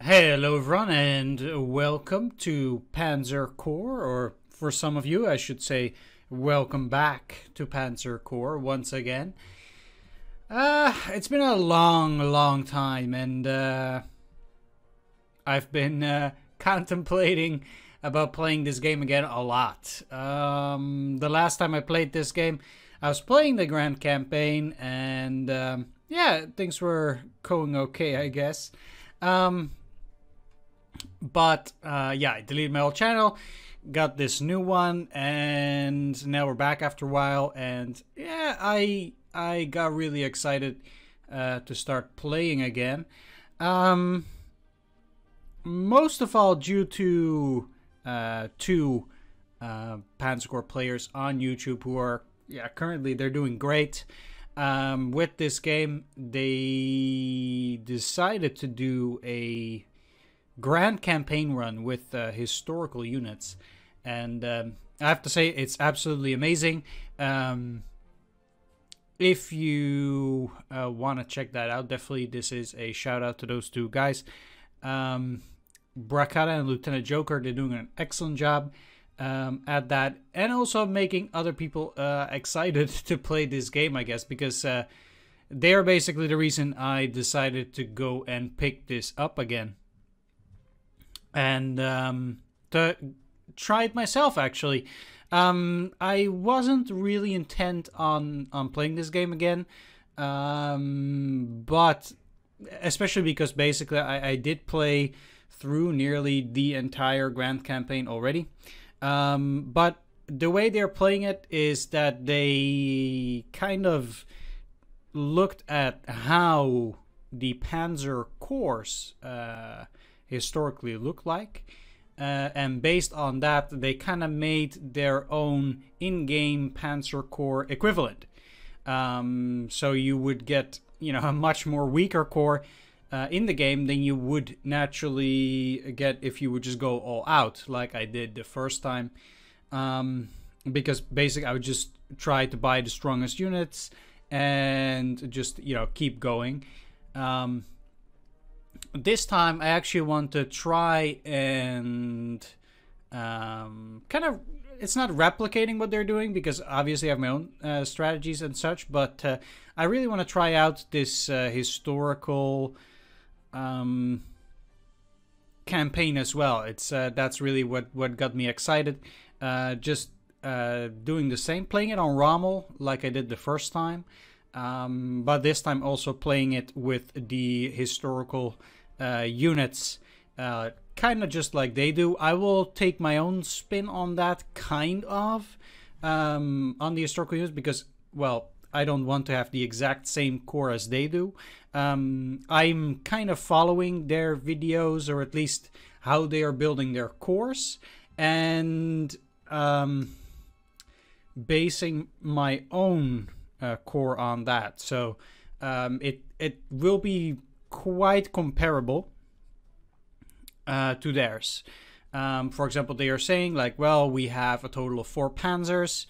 Hello everyone and welcome to Panzer Corps, or for some of you I should say welcome back to Panzer Corps once again. It's been a long time and I've been contemplating about playing this game again a lot. The last time I played this game I was playing the Grand Campaign and yeah, things were going okay, I guess. But yeah, I deleted my old channel, got this new one, and now we're back after a while. And yeah, I got really excited to start playing again. Most of all due to two Panzer Corps players on YouTube who are currently they're doing great. With this game, they decided to do a Grand Campaign run with historical units, and I have to say it's absolutely amazing. If you want to check that out, definitely this is a shout out to those two guys. Brakata and Lieutenant Joker, they're doing an excellent job at that, and also making other people excited to play this game, I guess, because they are basically the reason I decided to go and pick this up again. And to try it myself, actually. I wasn't really intent on playing this game again, but especially because basically I did play through nearly the entire Grand Campaign already. But the way they're playing it is that they kind of looked at how the Panzer Corps historically look like, and based on that they kind of made their own in-game Panzer Corps equivalent. So you would get, you know, a much more weaker corps in the game than you would naturally get if you would just go all out like I did the first time, because basically I would just try to buy the strongest units and just, you know, keep going. This time I actually want to try and kind of, it's not replicating what they're doing because obviously I have my own strategies and such, but I really want to try out this historical campaign as well. It's that's really what got me excited. Just doing the same, playing it on Rommel like I did the first time, but this time also playing it with the historical units, kind of just like they do. I will take my own spin on that, kind of, on the historical units, because, well, I don't want to have the exact same core as they do. I'm kind of following their videos, or at least how they are building their cores, and basing my own core on that. So it will be quite comparable to theirs. For example, they are saying like, well, we have a total of 4 Panzers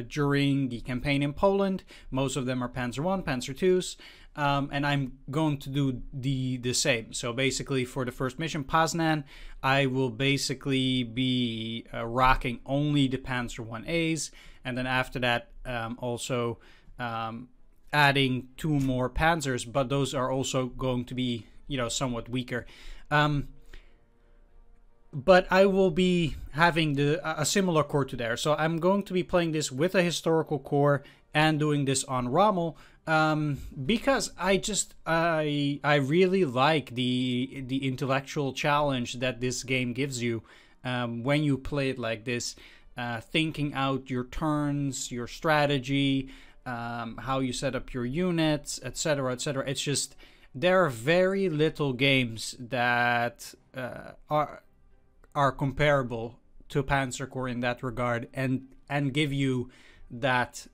during the campaign in Poland. Most of them are Panzer 1, Panzer 2s, and I'm going to do the same. So basically for the first mission, Poznan, I will basically be rocking only the Panzer 1As, and then after that also adding 2 more Panzers, but those are also going to be, you know, somewhat weaker. But I will be having a similar core to there. So I'm going to be playing this with a historical core and doing this on Rommel, because I really like the intellectual challenge that this game gives you when you play it like this, thinking out your turns, your strategy, how you set up your units, etc., etc. It's just, there are very little games that are comparable to Panzer Corps in that regard, and give you that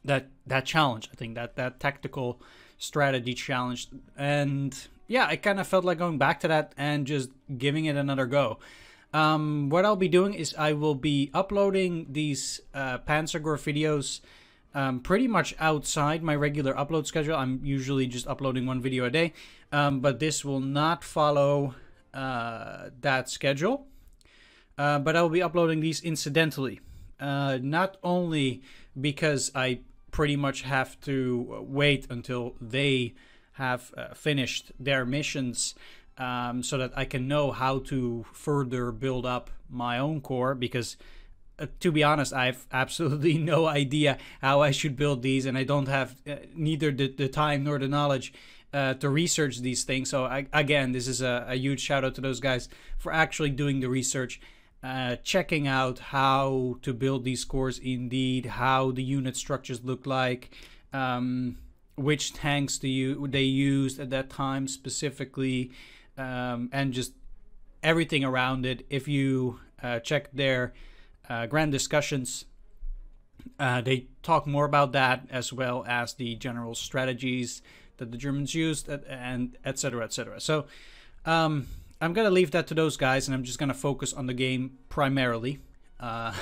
that challenge. I think that tactical strategy challenge, and yeah, I kind of felt like going back to that and just giving it another go. What I'll be doing is I will be uploading these Panzer Corps videos pretty much outside my regular upload schedule. I'm usually just uploading one video a day, but this will not follow that schedule. But I will be uploading these incidentally, not only because I pretty much have to wait until they have finished their missions, so that I can know how to further build up my own core, because to be honest, I have absolutely no idea how I should build these, and I don't have neither the time nor the knowledge to research these things. So again, this is a huge shout out to those guys for actually doing the research, checking out how to build these cores indeed, how the unit structures look like, which tanks they used at that time specifically, and just everything around it. If you check their grand discussions, they talk more about that, as well as the general strategies that the Germans used, and etc., etc. So I'm gonna leave that to those guys, and I'm just gonna focus on the game primarily. But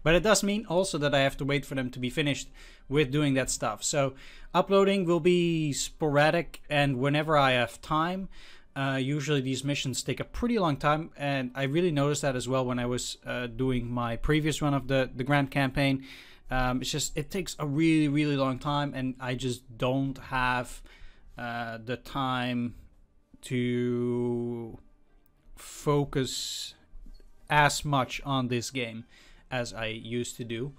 it does mean also that I have to wait for them to be finished with doing that stuff. So uploading will be sporadic, and whenever I have time. Usually these missions take a pretty long time, and I really noticed that as well when I was doing my previous run of the Grand Campaign. It's just, it takes a really long time, and I just don't have the time to focus as much on this game as I used to do.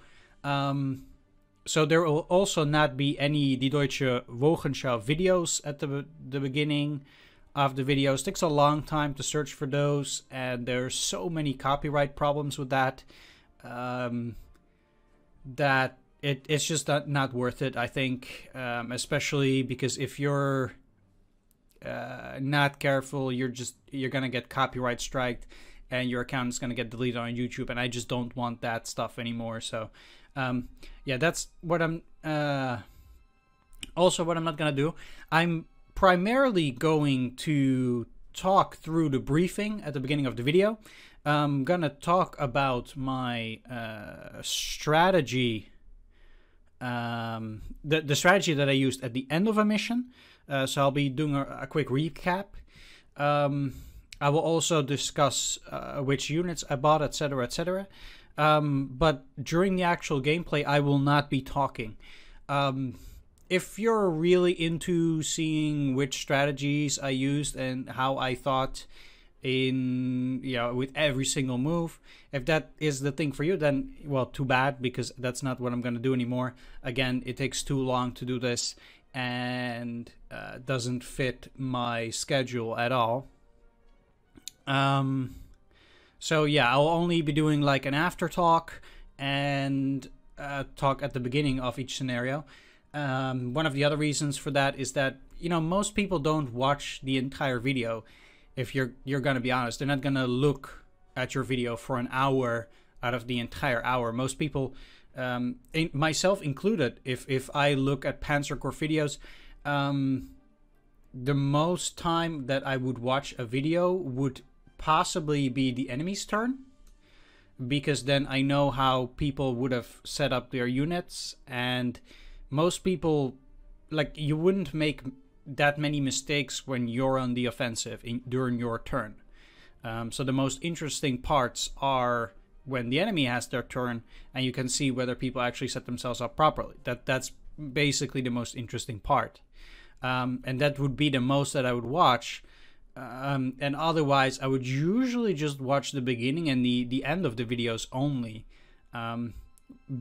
So there will also not be any Die Deutsche Wochenschau videos at the beginning of the videos. It takes a long time to search for those, and there's so many copyright problems with that, that it's just not worth it, I think, especially because if you're not careful, you're gonna get copyright striked, and your account is gonna get deleted on YouTube, and I just don't want that stuff anymore. So yeah, that's what I'm also what I'm not gonna do. I'm primarily going to talk through the briefing at the beginning of the video. I'm gonna talk about my strategy, the strategy that I used at the end of a mission. So I'll be doing a quick recap. I will also discuss which units I bought, etc., etc. But during the actual gameplay, I will not be talking. If you're really into seeing which strategies I used and how I thought in, with every single move, if that is the thing for you, then, well, too bad, because that's not what I'm going to do anymore. Again, it takes too long to do this, and doesn't fit my schedule at all. So yeah, I'll only be doing like an after talk and talk at the beginning of each scenario. One of the other reasons for that is that, most people don't watch the entire video. If you're gonna be honest, they're not gonna look at your video for an hour out of the entire hour. Most people, myself included, if I look at Panzer Corps videos, the most time that I would watch a video would possibly be the enemy's turn, because then I know how people would have set up their units, and most people, like, you wouldn't make that many mistakes when you're on the offensive during your turn. So the most interesting parts are when the enemy has their turn, and you can see whether people actually set themselves up properly. That's basically the most interesting part. And that would be the most that I would watch. And otherwise, I would usually just watch the beginning and the end of the videos only,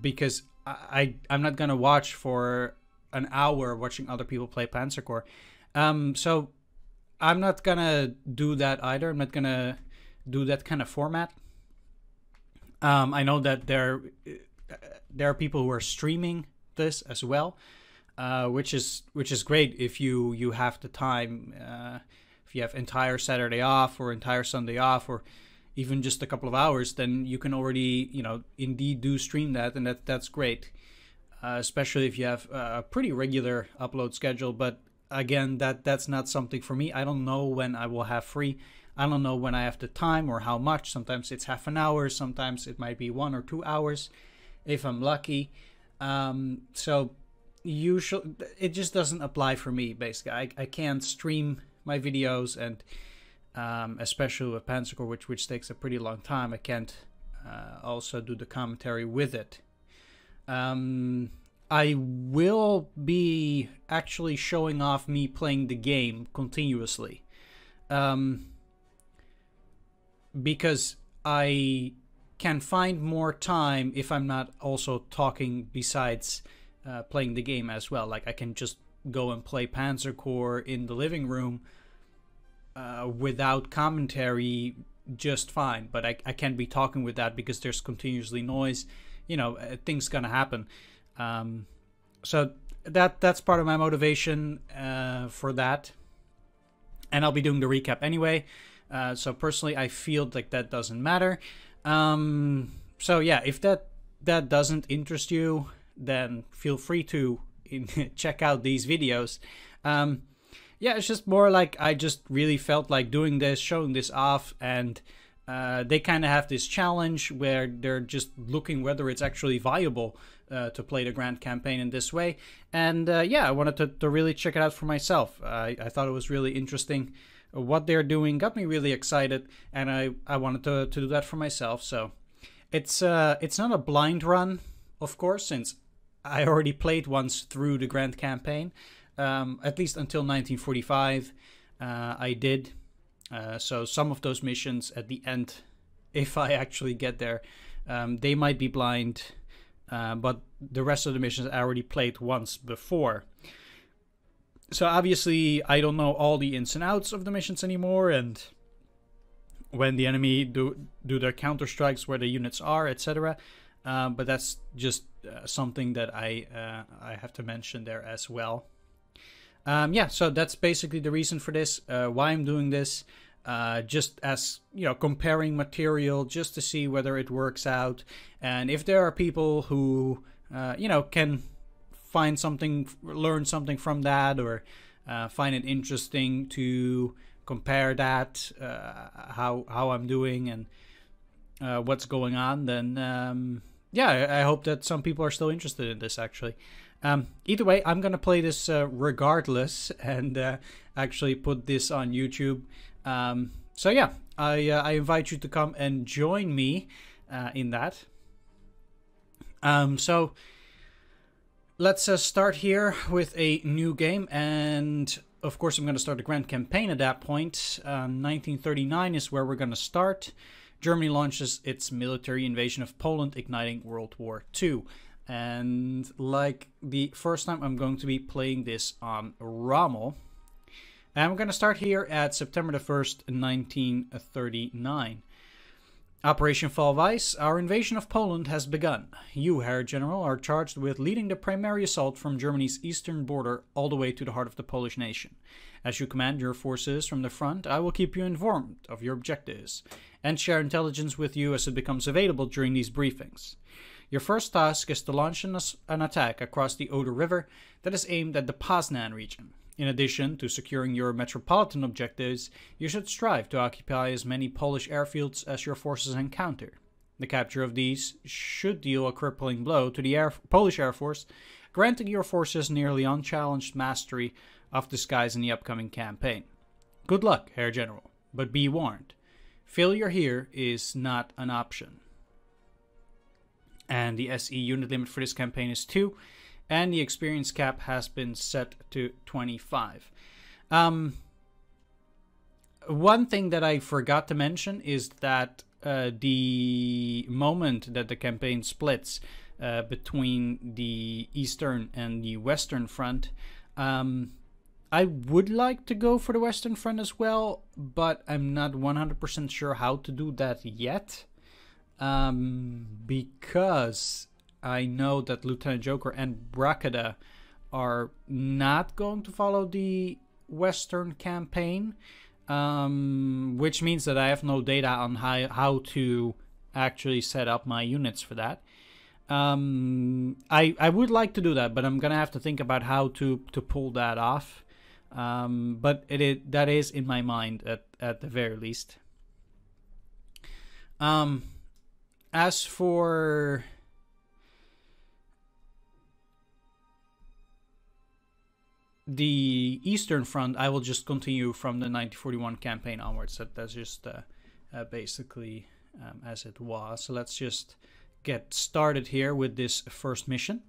because I'm not gonna watch for an hour watching other people play Panzer Corps. So I'm not gonna do that either. I'm not gonna do that kind of format. I know that there are people who are streaming this as well, which is great if you have the time. If you have entire Saturday off or entire Sunday off, or even just a couple of hours, then you can already, indeed do stream that, and that's great. Especially if you have a pretty regular upload schedule. But again, that's not something for me. I don't know when I will have free. I don't know when I have the time or how much. Sometimes it's half an hour. Sometimes it might be 1 or 2 hours if I'm lucky. So usually it just doesn't apply for me. Basically, I can't stream my videos, and especially with Panzer Corps, which takes a pretty long time, I can't also do the commentary with it. I will be actually showing off me playing the game continuously, because I can find more time if I'm not also talking besides playing the game as well. Like, I can just go and play Panzer Corps in the living room without commentary just fine, but I can't be talking with that because there's continuously noise. You know, things gonna happen. So that's part of my motivation for that, and I'll be doing the recap anyway. So personally, I feel like that doesn't matter. So yeah, if that doesn't interest you, then feel free to check out these videos. Yeah, it's just more like I just really felt like doing this, showing this off, and they kind of have this challenge where they're just looking whether it's actually viable to play the Grand Campaign in this way. And yeah, I wanted to really check it out for myself. I thought it was really interesting. What they're doing got me really excited, and I wanted to do that for myself. So it's not a blind run, of course, since I already played once through the Grand Campaign. At least until 1945, I did. So some of those missions at the end, if I actually get there, they might be blind, but the rest of the missions I already played once before. So obviously I don't know all the ins and outs of the missions anymore, and when the enemy do their counter strikes, where the units are, etc. But that's just something that I have to mention there as well. Yeah, so that's basically the reason for this, why I'm doing this, just as, you know, comparing material just to see whether it works out, and if there are people who, you know, can find something, learn something from that, or find it interesting to compare that, how I'm doing and what's going on, then yeah, I hope that some people are still interested in this, actually. Either way, I'm gonna play this regardless, and actually put this on YouTube. So yeah, I invite you to come and join me in that. So let's start here with a new game, and of course I'm gonna start the Grand Campaign at that point. 1939 is where we're gonna start. Germany launches its military invasion of Poland, igniting World War II. And like the first time, I'm going to be playing this on Rommel. And we're going to start here at September the 1st, 1939. Operation Fall of Ice, our invasion of Poland has begun. You, Herr General, are charged with leading the primary assault from Germany's eastern border all the way to the heart of the Polish nation. As you command your forces from the front, I will keep you informed of your objectives and share intelligence with you as it becomes available during these briefings. Your first task is to launch an attack across the Oder River that is aimed at the Poznan region. In addition to securing your metropolitan objectives, you should strive to occupy as many Polish airfields as your forces encounter. The capture of these should deal a crippling blow to the Polish Air Force, granting your forces nearly unchallenged mastery of the skies in the upcoming campaign. Good luck, Herr General, but be warned, failure here is not an option. And the SE unit limit for this campaign is 2, and the experience cap has been set to 25. One thing that I forgot to mention is that the moment that the campaign splits between the Eastern and the Western Front, I would like to go for the Western Front as well, but I'm not 100% sure how to do that yet. Because I know that Lieutenant Joker and Brakada are not going to follow the Western campaign, which means that I have no data on how to actually set up my units for that. I would like to do that, but I'm gonna have to think about how to pull that off. But that is in my mind at the very least. As for the Eastern Front, I will just continue from the 1941 campaign onwards. That's just basically as it was. So let's just get started here with this first mission.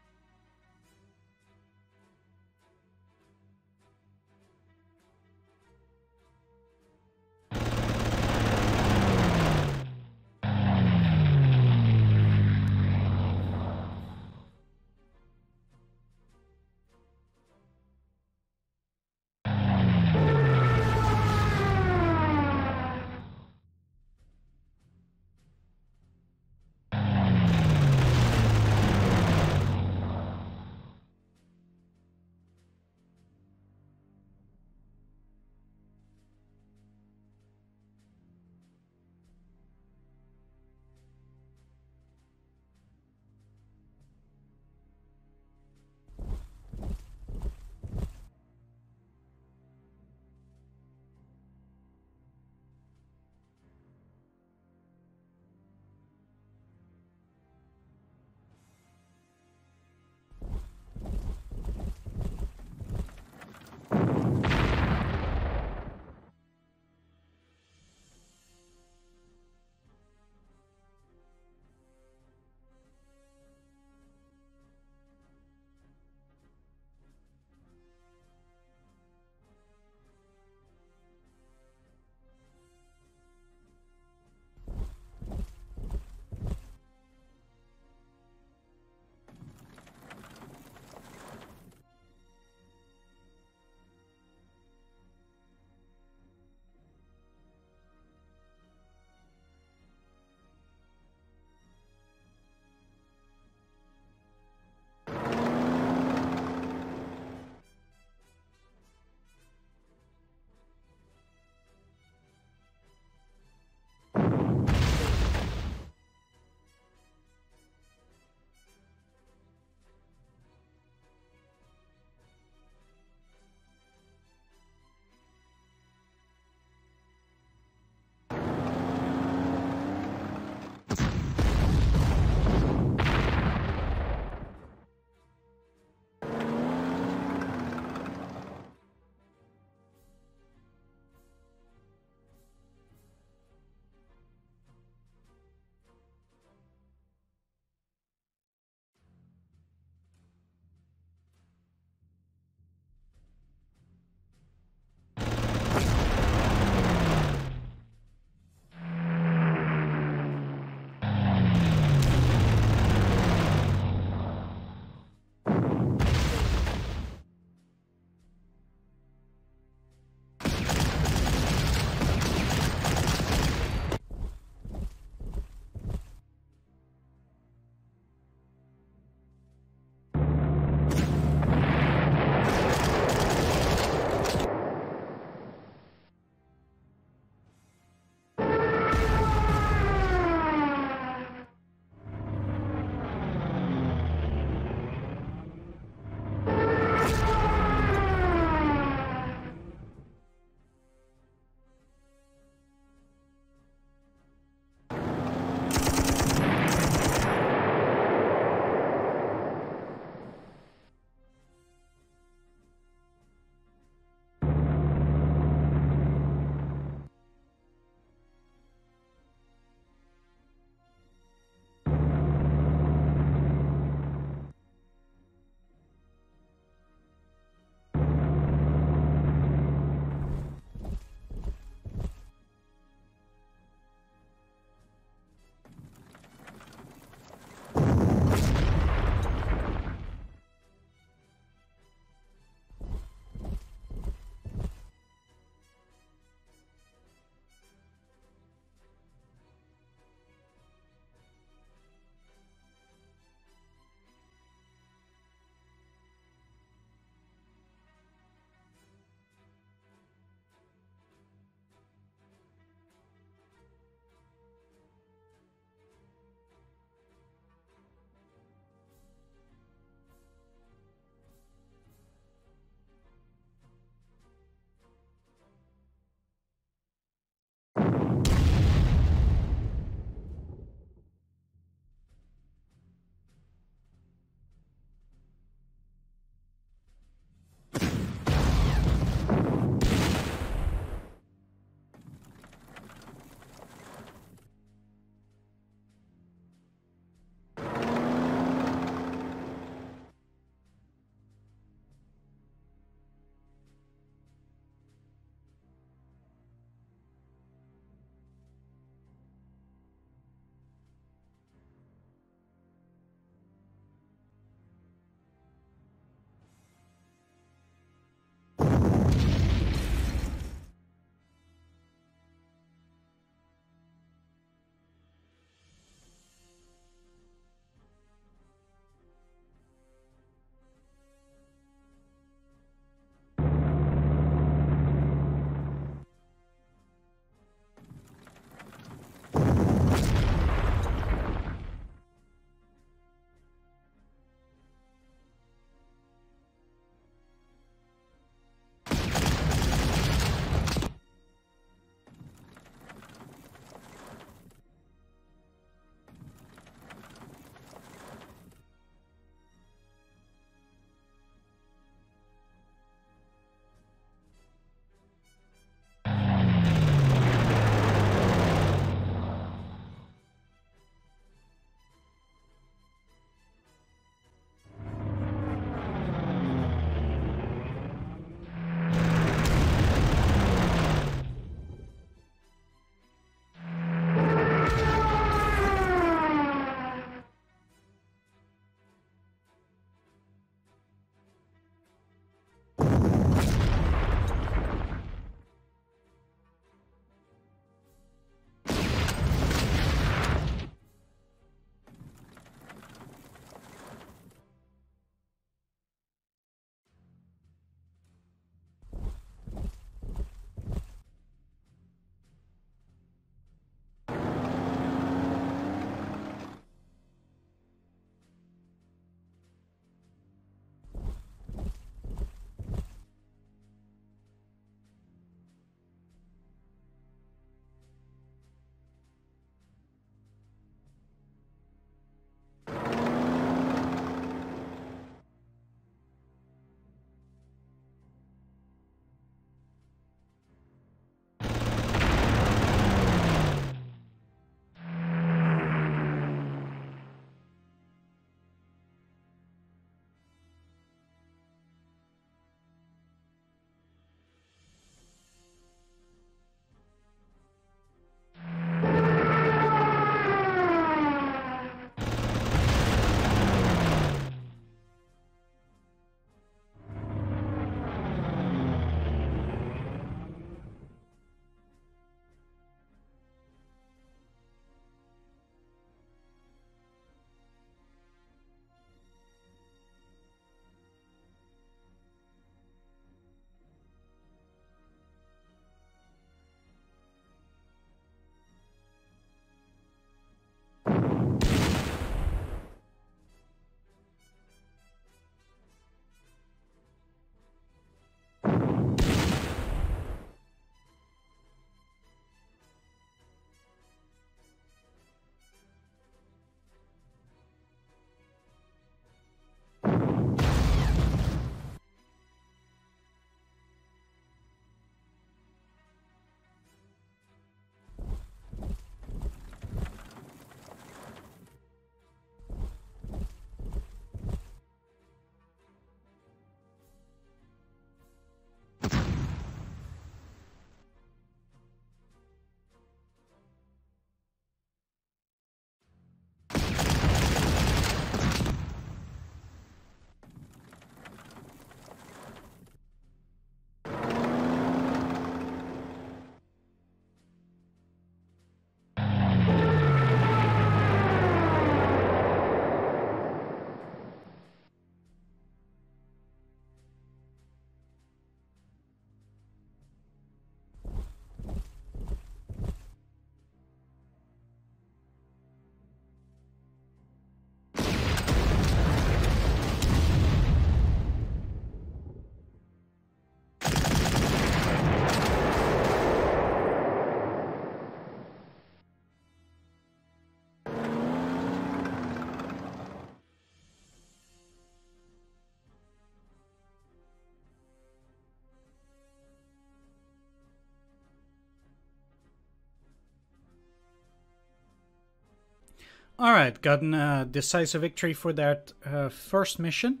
All right, gotten a decisive victory for that first mission.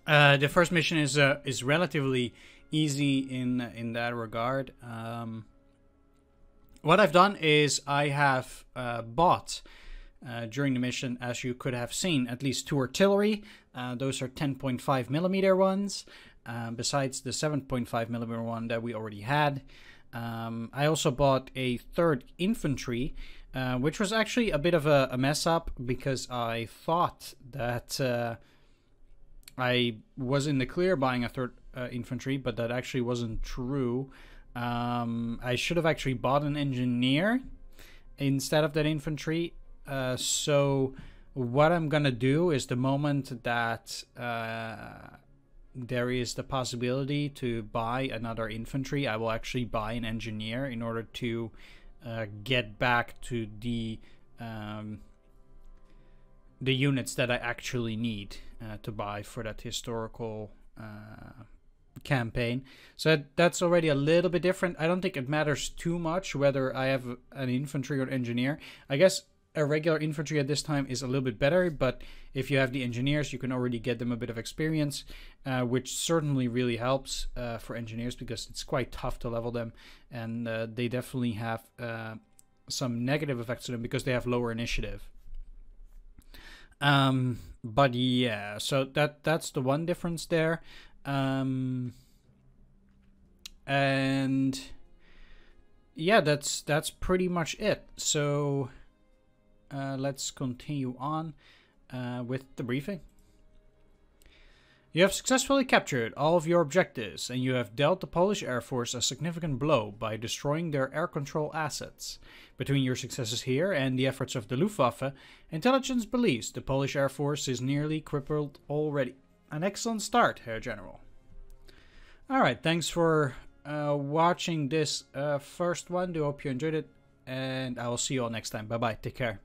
The first mission is relatively easy in that regard. What I've done is I have bought during the mission, as you could have seen, at least 2 artillery. Those are 10.5 millimeter ones, besides the 7.5 millimeter one that we already had. I also bought a 3rd infantry, which was actually a bit of a mess up because I thought that I was in the clear buying a 3rd infantry, but that actually wasn't true. I should have actually bought an engineer instead of that infantry. So what I'm gonna do is the moment that there is the possibility to buy another infantry, I will actually buy an engineer in order to get back to the units that I actually need to buy for that historical campaign. So that's already a little bit different. I don't think it matters too much whether I have an infantry or engineer. I guess a regular infantry at this time is a little bit better, but if you have the engineers, you can already get them a bit of experience, which certainly really helps for engineers because it's quite tough to level them, and they definitely have some negative effects to them because they have lower initiative. But yeah, so that's the one difference there. And yeah, that's pretty much it. So let's continue on with the briefing. You have successfully captured all of your objectives, and you have dealt the Polish Air Force a significant blow by destroying their air control assets. Between your successes here and the efforts of the Luftwaffe, intelligence believes the Polish Air Force is nearly crippled already. An excellent start, Herr General. Alright, thanks for watching this first one. I hope you enjoyed it, and I will see you all next time. Bye-bye. Take care.